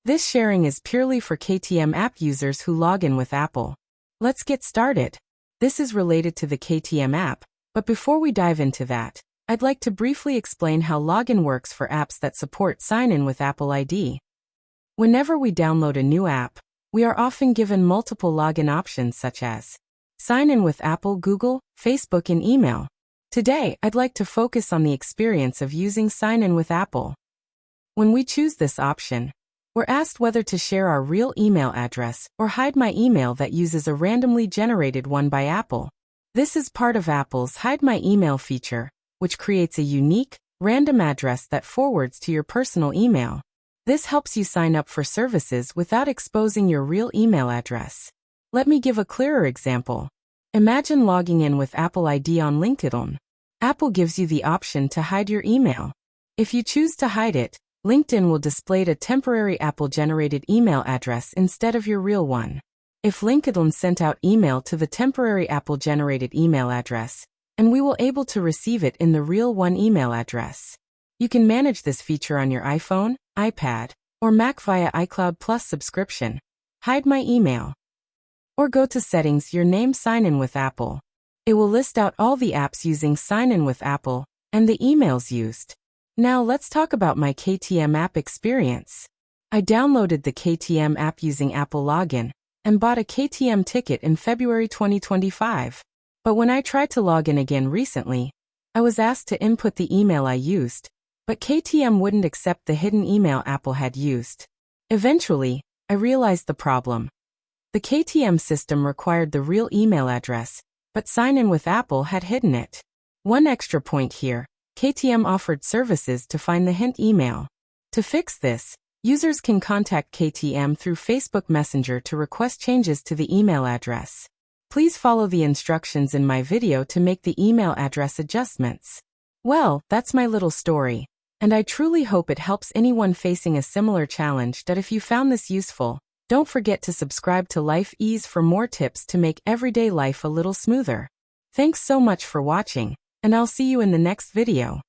This sharing is purely for KTM app users who log in with Apple. Let's get started. This is related to the KTM app, but before we dive into that, I'd like to briefly explain how login works for apps that support sign-in with Apple ID. Whenever we download a new app, we are often given multiple login options such as sign in with Apple, Google, Facebook, and email. Today, I'd like to focus on the experience of using sign in with Apple. When we choose this option, we're asked whether to share our real email address or hide my email that uses a randomly generated one by Apple. This is part of Apple's Hide My Email feature, which creates a unique, random address that forwards to your personal email. This helps you sign up for services without exposing your real email address. Let me give a clearer example. Imagine logging in with Apple ID on LinkedIn. Apple gives you the option to hide your email. If you choose to hide it, LinkedIn will display a temporary Apple-generated email address instead of your real one. If LinkedIn sent out email to the temporary Apple-generated email address, and we will able to receive it in the real one email address. You can manage this feature on your iPhone, iPad, or Mac via iCloud Plus subscription. Hide my email. Or go to Settings, your name, Sign in with Apple. It will list out all the apps using Sign in with Apple and the emails used. Now let's talk about my KTM app experience. I downloaded the KTM app using Apple Login and bought a KTM ticket in February 2025. But when I tried to log in again recently, I was asked to input the email I used, but KTM wouldn't accept the hidden email Apple had used. Eventually, I realized the problem. The KTM system required the real email address, but Sign in with Apple had hidden it. One extra point here, KTM offered services to find the hint email. To fix this, users can contact KTM through Facebook Messenger to request changes to the email address. Please follow the instructions in my video to make the email address adjustments. Well, that's my little story, and I truly hope it helps anyone facing a similar challenge. That if you found this useful, don't forget to subscribe to Life Ease for more tips to make everyday life a little smoother. Thanks so much for watching, and I'll see you in the next video.